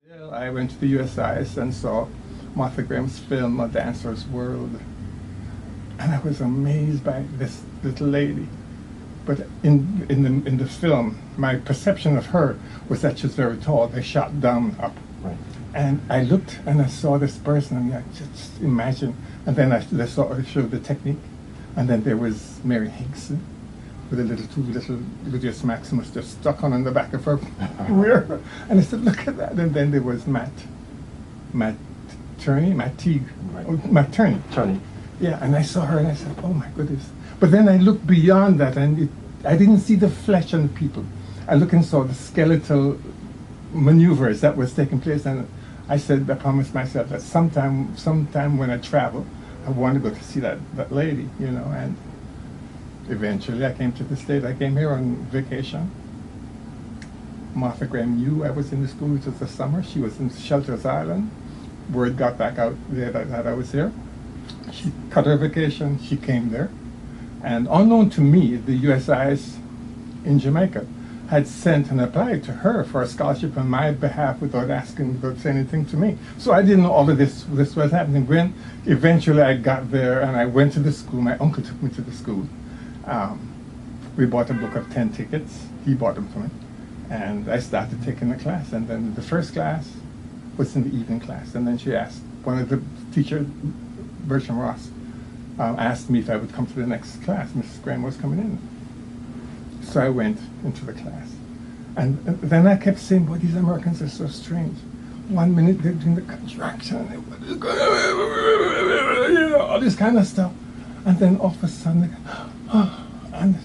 Well, I went to the USIS and saw Martha Graham's film, A Dancer's World, and I was amazed by this little lady. But in the film, my perception of her was that she was very tall. They shot down up. Right. And I looked and I saw this person, and I just imagine. And then I showed the technique. And then there was Mary Hinkson with two little Ludius Maximus just stuck on the back of her rear. And I said, look at that. And then there was Matt Teague. Right. Oh, Matt Turney. Tony. Yeah, and I saw her and I said, oh my goodness. But then I looked beyond that, and I didn't see the flesh on the people. I looked and saw the skeletal maneuvers that was taking place, and I promised myself that sometime when I travel, I want to go to see that lady, and eventually I came to the States. I came here on vacation. Martha Graham knew I was in the school. It was the summer. She was in Shelters Island. Word got back out there that I was here. She cut her vacation. She came there. And unknown to me, the USIS in Jamaica had sent and applied to her for a scholarship on my behalf without saying anything to me. So I didn't know all of this was happening. When eventually I got there and I went to the school, my uncle took me to the school. We bought a book of 10 tickets. He bought them for me. And I started taking the class. And then the first class was in the evening class. And then she asked, one of the teachers, Bertram Ross, asked me if I would come to the next class. Mrs. Graham was coming in. So I went into the class. And then I kept saying, boy, these Americans are so strange. 1 minute they're doing the contraction, all this kind of stuff. And then all of a sudden, they go, and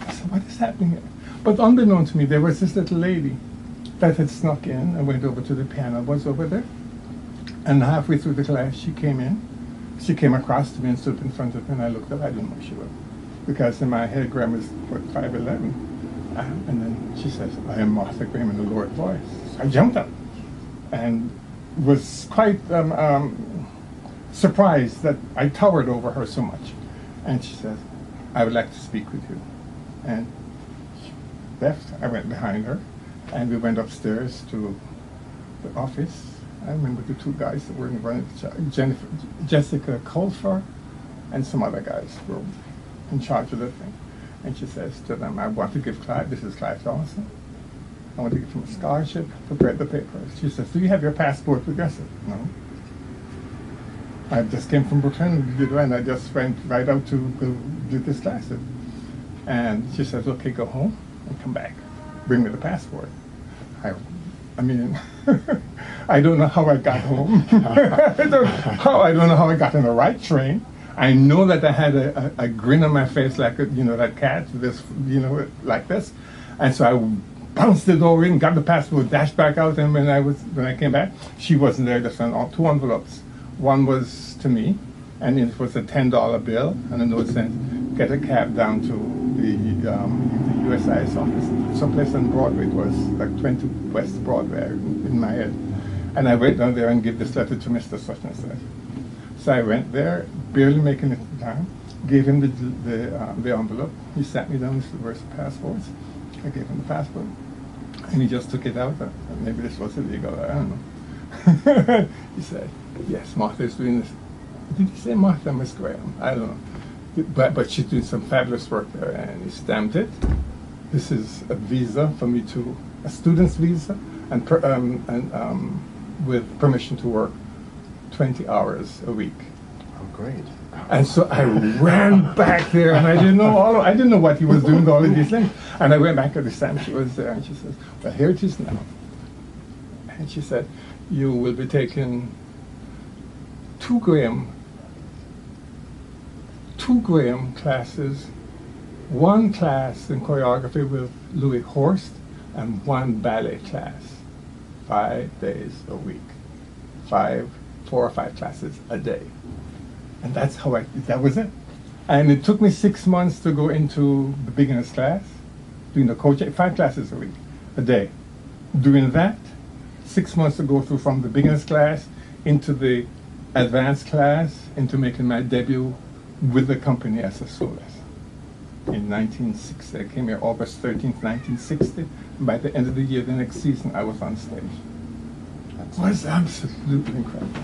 I said, what is happening here? But unbeknown to me, there was this little lady that had snuck in and went over to the piano, was over there. And halfway through the class, she came in. She came across to me and stood in front of me, and I looked up. I didn't know who she was, because in my head, Graham was, 5'11". And then she says, I am Martha Graham, in a lowered voice. So I jumped up and was quite surprised that I towered over her so much. And she says, I would like to speak with you. And she left. I went behind her, and we went upstairs to the office. I remember the two guys that were in front of Jessica Colfer, and some other guys were in charge of the thing. And she says to them, I want to give Clive, this is Clive Thompson, I want to give him a scholarship, prepare the papers. She says, do you have your passport with you? I said, no. I just came from Brooklyn, and I just went right out to go do this class. And she says, okay, go home and come back. Bring me the passport. I mean, I don't know how I got home. I don't know how I got on the right train. I know that I had a grin on my face like, that cat, this, like this. And so I bounced the door in, got the passport, dashed back out, and when I came back, she wasn't there. Just on 2 envelopes. One was to me, and it was a $10 bill, and a note said, get a cab down to the USIS office, someplace on Broadway. It was like 20 West Broadway in my head. And I went down there and gave this letter to Mr. Such and such. So I went there, barely making it in time, gave him the envelope. He sat me down with the passports. I gave him the passport, and he just took it out. Maybe this was illegal, I don't know. He said, yes, Martha is doing this. Did he say Martha, Miss Graham? I don't know. But she's doing some fabulous work there, and he stamped it. This is a visa for me a student's visa, and with permission to work 20 hours a week. Oh, great. And so I ran back there, and I didn't know what he was doing with all of these things. And I went back at the time she was there, and she says, well, here it is now. And she said, you will be taking 2 Graham classes, 1 class in choreography with Louis Horst, and 1 ballet class, 5 days a week, 4 or 5 classes a day. And that's how that was it. And it took me 6 months to go into the beginner's class, doing the coaching, 5 classes a day. Doing that, 6 months to go through from the beginner's class into the advanced class, into making my debut with the company as a soloist. In 1960, I came here August 13th, 1960. And by the end of the year, the next season, I was on stage. was absolutely incredible.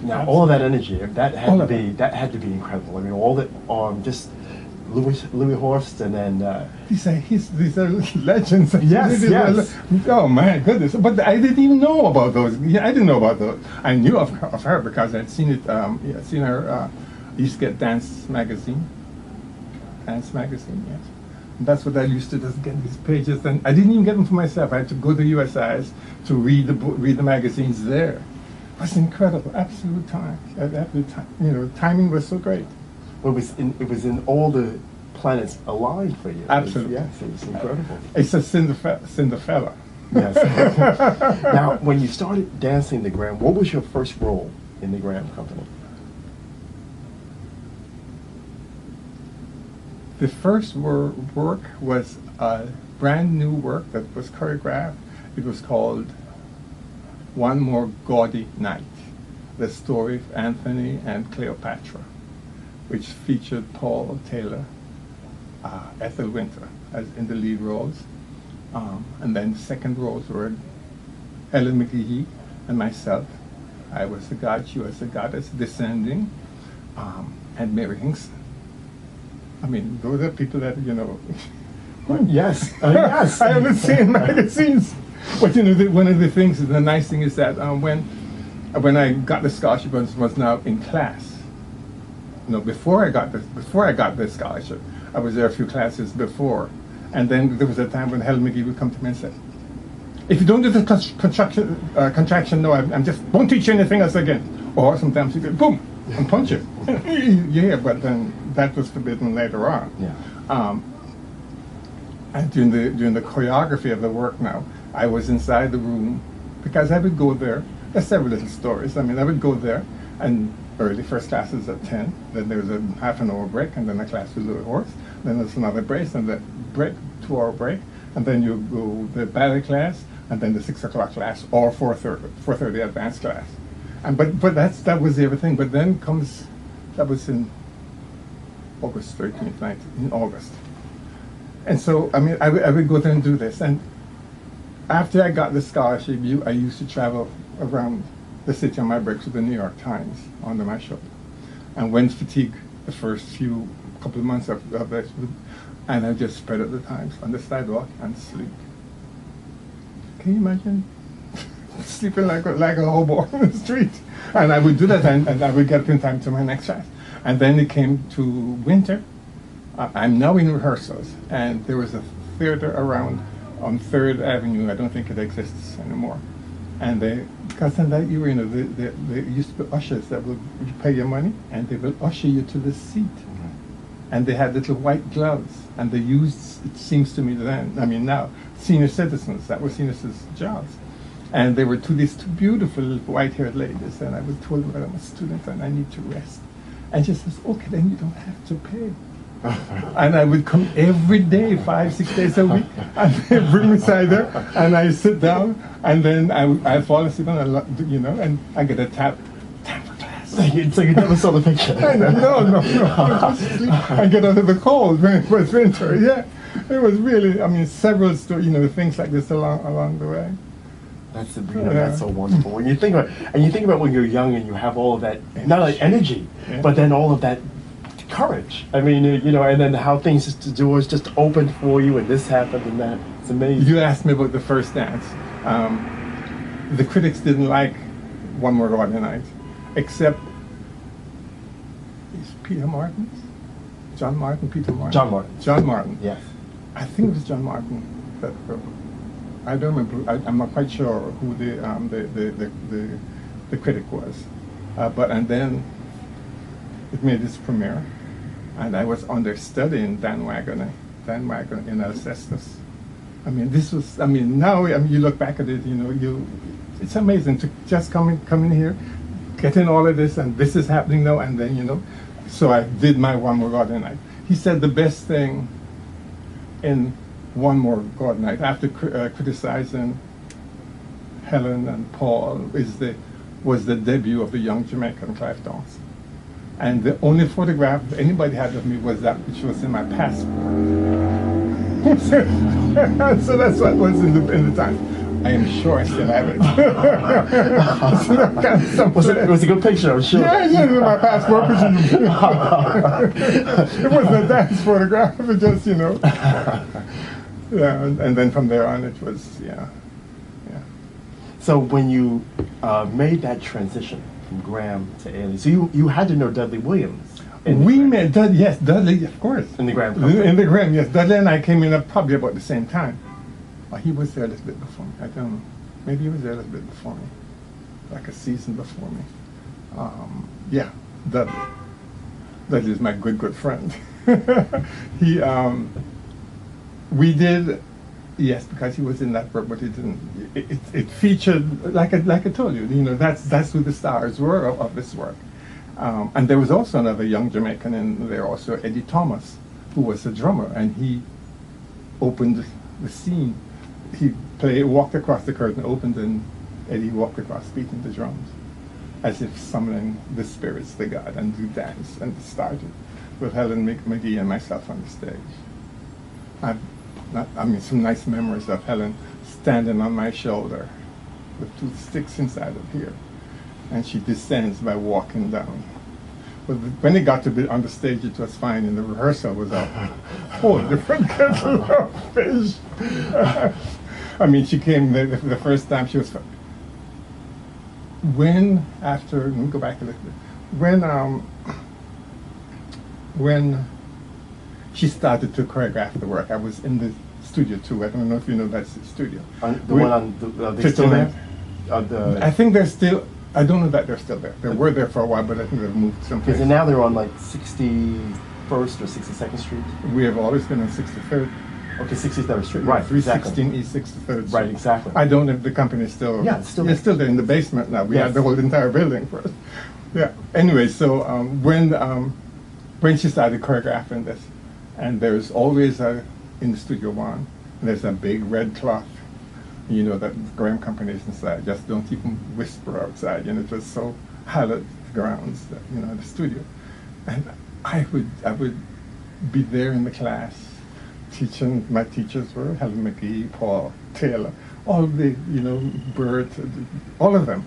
Now, all of that energy, that had to be incredible. I mean, all that, just Louis Horst, and then These are legends. Yes, yes. Oh my goodness! But I didn't even know about those. Yeah, I didn't know about those. I knew of her because I'd seen it. Seen her. Used to get Dance magazine. Dance magazine, yes. And that's what I used to just get these pages, and I didn't even get them for myself. I had to go to USI's to read the magazines there. It was incredible, absolute time. Timing was so great. Well, it was in all the planets aligned for you. Absolutely. Yes, it was incredible. It's a Cinderella. Yes. Now, when you started dancing the Graham, what was your first role in the Graham Company? The first work was a brand new work that was choreographed. It was called One More Gaudy Night, the story of Anthony and Cleopatra, which featured Paul Taylor, Ethel Winter as in the lead roles. And then the second roles were Ellen McGehee and myself. I was the god, she was the goddess descending, and Mary Hinkson. I mean, those are people that, Yes, yes. I haven't seen magazines. But one of the things, the nice thing is that when I got the scholarship, was now in class. Before I got the scholarship, I was there a few classes before, and then there was a time when Helen McGee would come to me and say, "If you don't do the contraction, no, I just won't teach you anything else again." Or sometimes you go, boom, and punch it. Yeah, but then that was forbidden later on. Yeah. And during the choreography of the work now, I was inside the room because I would go there. There's several little stories. I mean, I would go there, and early first class is at 10. Then there was a half an hour break, and then a class with Louis Horst. Then there's another break, and the break, 2-hour break, and then you go the ballet class, and then the 6 o'clock class, or 4:30 advanced class. And but that was everything. But then that was in August 13th, 19th, in August. And so, I mean, I would go there and do this. And after I got the scholarship, I used to travel around the city on my breaks with the New York Times under my shoulder. And when fatigue, the first couple of months of that, and I just spread out the Times on the sidewalk and sleep. Can you imagine? Sleeping like a hobo on the street. And I would do that, and I would get up in time to my next class. And then it came to winter. I'm now in rehearsals, and there was a theater around on 3rd Avenue. I don't think it exists anymore. And because in that era, they used to be ushers that would pay your money, and they will usher you to the seat. Mm-hmm. And they had little white gloves, and they used, it seems to me then, I mean now, senior citizens, that were senior citizens' jobs. And they were these two beautiful white-haired ladies, and I would tell them that I'm a student and I need to rest. And she says, okay, then you don't have to pay. And I would come every day, 5-6 days a week, and they bring me cider, and I sit down, and then I fall asleep, and I get a tap, time for class. So you never saw the picture? No. I get out of the cold when it was winter. Yeah, it was really. I mean, several things like this along the way. That's that's so wonderful. When you think about when you're young and you have all of that, not like energy, but then all of that courage. I mean, and then how things the doors just opened for you, and this happened and that. It's amazing. You asked me about the first dance. The critics didn't like One More Gaudy Night, except Peter Martin, John Martin, Peter Martin. John Martin. Yes. I think it was John Martin that. I don't remember. I'm not quite sure who the critic was, and then it made its premiere, and I was understudying Dan Wagner in Alcestis. I mean, this was. I mean, now you look back at it, it's amazing to just come in here, get in all of this, and this is happening now, and then So I did my One More Gaudy Night. He said the best thing in One More Gaudy Night, after criticizing Helen and Paul, was the debut of the young Jamaican Clive Thompson. And the only photograph anybody had of me was that which was in my passport. So that's what was in the Times. I am sure I still have it. Was it a good picture? I'm sure. Yeah, yeah, my passport picture. It wasn't a dance photograph, but just, you know. Yeah, and then from there on, it was, yeah. So when you made that transition from Graham to Ailey, so you had to know Dudley Williams. We met Dudley, yes, Dudley, of course. In the Graham company. In the Graham, yes. Dudley and I came in at probably about the same time. Or he was there a little bit before me. I don't know. Maybe he was there a little bit before me. Like a season before me. Yeah, Dudley. Dudley is my good friend. We did, yes, because he was in that work, but it didn't. It featured, like I told you, that's who the stars were of this work. And there was also another young Jamaican in there, also Eddie Thomas, who was a drummer, and he opened the scene. He walked across the curtain, opened, and Eddie walked across, beating the drums, as if summoning the spirits, the god, and do dance. And it started with Helen McGee and myself on the stage. Some nice memories of Helen standing on my shoulder with 2 sticks inside of here. And she descends by walking down. But when it got to be on the stage, it was fine, and the rehearsal was a whole different kettle of fish. She came the first time. She was. Let me go back a little bit. When she started to choreograph the work, I was in the studio too. I don't know if you know that's the studio. One on the still there? I think they're still. I don't know that they're still there. They were there for a while, but I think they've moved someplace. Because now they're on like 61st or 62nd Street? We have always been on 63rd. Okay, 63rd Street. Right, 316 East 63rd Street. Right, exactly. I don't know if the company is still... Yeah, it's still there. It's still there in the basement now. We had the whole entire building first. Yeah. Anyway, so when she started choreographing this, and there's always in the studio one, there's a big red cloth. That Graham company is inside. Just don't even whisper outside. It was so hallowed grounds that, the studio. And I would be there in the class teaching. My teachers were Helen McGee, Paul Taylor, all the, Bert, all of them.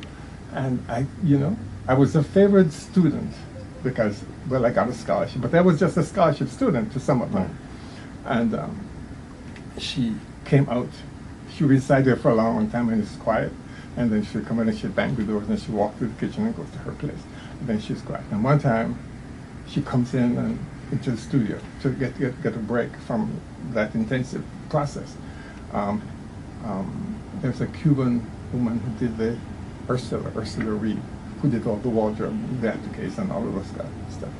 And I was a favorite student because, I got a scholarship, but I was just a scholarship student to some of them. And she came out. She would reside there for a long time, and it's quiet. And then she'd come in and she'd bang the doors, and she'd walk through the kitchen and go to her place. And then she's quiet. And one time, she comes in into the studio to get a break from that intensive process. There's a Cuban woman who did the Ursula Reed, who did all the wardrobe, the case, and all of those stuff.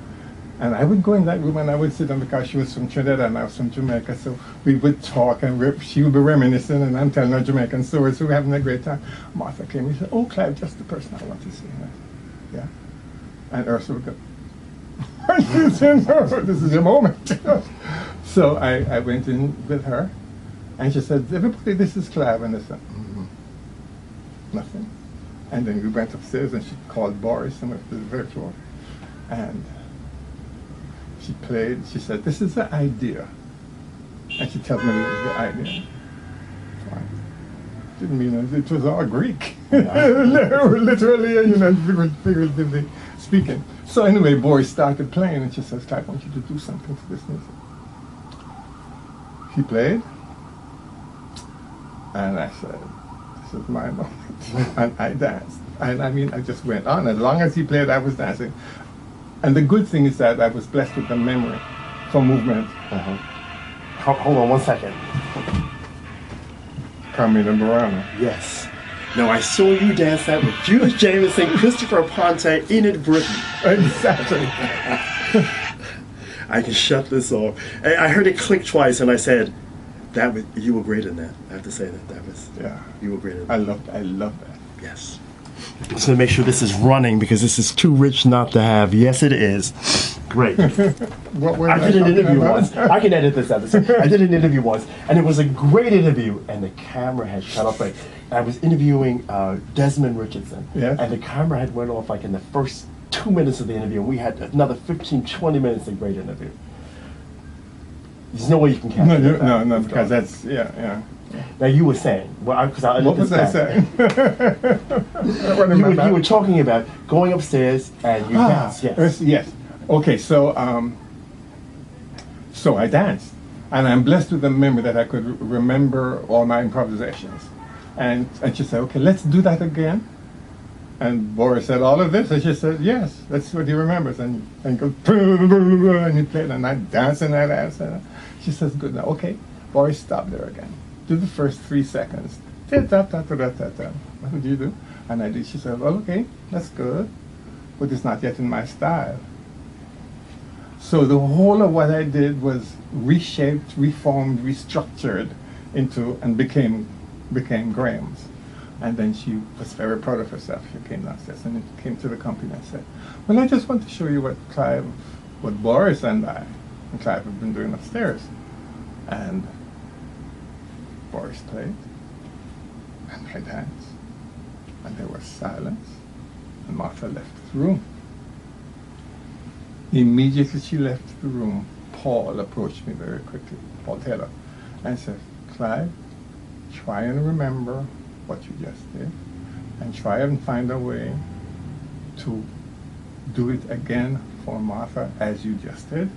And I would go in that room and I would sit down because she was from Trinidad and I was from Jamaica, so we would talk and she would be reminiscing and I'm telling her Jamaican stories, so we're having a great time. Martha came and she said, "Oh, Clive, just the person I want to see." And I said, "Yeah." And Ursula would go, she said, "No, this is your moment." So I went in with her and she said, "Everybody, this is Clive." And I said, nothing. And then we went upstairs and she called Boris and went to the very floor. And she played, she said, "This is the idea." And she tells me this is the idea. Fine. Didn't mean it was all Greek. Literally, figuratively speaking. So anyway, Boris started playing and she says, "Clive, I want you to do something to this music." He played. And I said, "This is my moment." And I danced. And I just went on. As long as he played, I was dancing. And the good thing is that I was blessed with the memory for movement. Hold on 1 second. Carmina Burana. Yes. Now, I saw you dance that with Judith Jameson, Christopher Ponte, Enid Britton. Exactly. I can shut this off. I heard it click twice and I said, you were great in that. I have to say that. You were great in that. I love that. Yes. I'm just going to make sure this is running because this is too rich not to have. Yes, it is. Great. I did an interview once. I can edit this episode. I did an interview once, and it was a great interview, and the camera had shut off. I was interviewing Desmond Richardson, and the camera had went off like in the first 2 minutes of the interview, and we had another 15, 20 minutes of great interview. There's no way you can capture that. No, because that's, yeah. Now you were saying, well, because I What was I saying? I don't remember. You were talking about going upstairs and you danced. Yes. Yes. Okay. So I danced, and I'm blessed with the memory that I could remember all my improvisations. And she said, "Okay, let's do that again." And Boris said, "All of this?" And she said, "Yes, that's what he remembers." And he goes, and he played, and I danced and I danced. And she says, "Good, now, okay." Boris, stop there again. Do the first 3 seconds. What did you do? And I did. She said, "Well, okay, that's good, but it's not yet in my style." So the whole of what I did was reshaped, reformed, restructured into, and became Graham's. And then she was very proud of herself. She came downstairs and came to the company and said, "Well, I just want to show you what Boris and Clive have been doing upstairs." And Boris played, and I danced, and there was silence, and Martha left the room. Immediately she left the room, Paul approached me very quickly, Paul Taylor, and said, "Clive, try and remember what you just did, and try and find a way to do it again for Martha as you just did,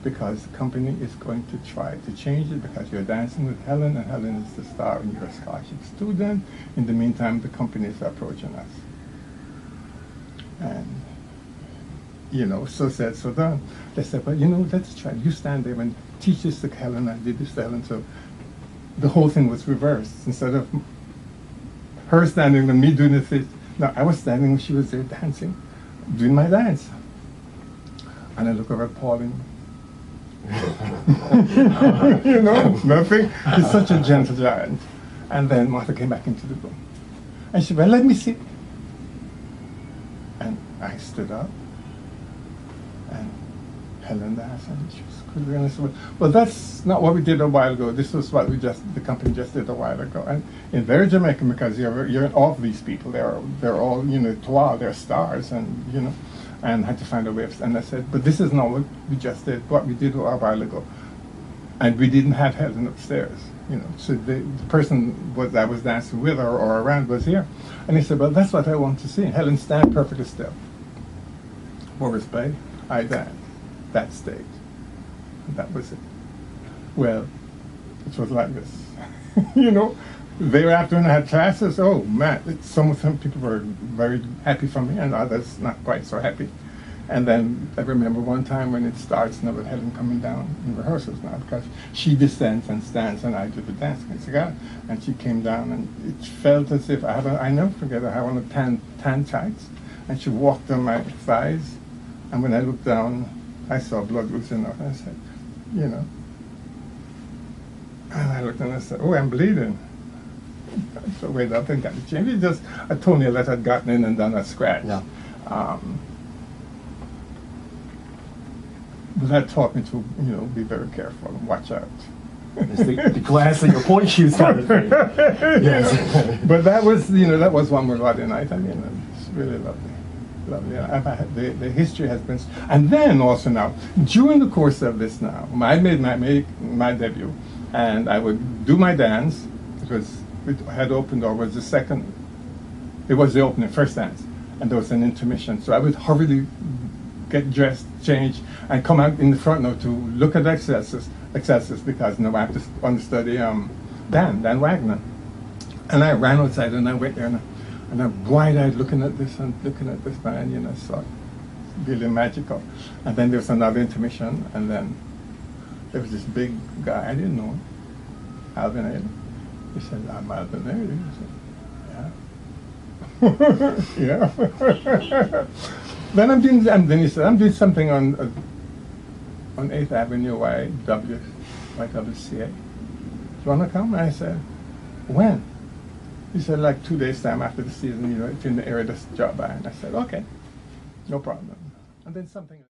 because the company is going to try to change it because you're dancing with Helen, and Helen is the star and you're a scholarship student. In the meantime, the company is approaching us." And so said, so done. They said, "Well, let's try. You stand there and teach this to Helen." I did this to Helen. So the whole thing was reversed. Instead of her standing and me doing the thing, no, I was standing when she was there dancing, doing my dance. And I look over at Paul and, nothing. He's such a gentle giant. And then Martha came back into the room. And she said, "Well, let me see." And I stood up. And Helen danced, and she was good. And I said, "Well, that's not what we did a while ago. This was what the company just did a while ago." And in very Jamaican, because you're all of these people. They're all, they're stars, and and had to find a way of. And I said, "But this is not what we just did. What we did a while ago, and we didn't have Helen upstairs. So the person I was dancing with or around was here." And he said, "Well, that's what I want to see. Helen stand perfectly still. Boris played. I danced. That stage. And that was it." Well, it was like this. Thereafter, when I had classes, oh man, some people were very happy for me, and others not quite so happy. And then I remember one time when it starts now with Helen coming down in rehearsals now, because she descends and stands, and I do the dance. And she came down, and it felt as if I never forget, I had on a tan tights, and she walked on my thighs. And when I looked down, I saw blood oozing out, and I said, and I looked and I said, "Oh, I'm bleeding." So wait, I think I got to change. It's just a toenail that had gotten in and done a scratch. Yeah. But that taught me to, be very careful and watch out. It's the glass of your point shoes kind of thing. Yes. But that was one more lovely night. I mean, it's really lovely. Lovely. The history has been, and then also now during the course of this now, I made my debut, and I would do my dance because it had opened, or was the second. It was the opening, first dance, and there was an intermission. So I would hurriedly get dressed, change, and come out in the front now to look at the exercises because I have to understudy Dan Wagner, and I ran outside and I went there. And I'm wide-eyed looking at this man, so really magical. And then there was another intermission, and then there was this big guy, I didn't know him, Alvin Ailey. He said, "I'm Alvin Ailey." I said, "Yeah." Yeah. Then he said, "I'm doing something on 8th Avenue YWCA. Do you want to come?" And I said, "When?" He said, "Like 2 days' time after the season, if in the area, just drop by." And I said, "Okay, no problem." And then something.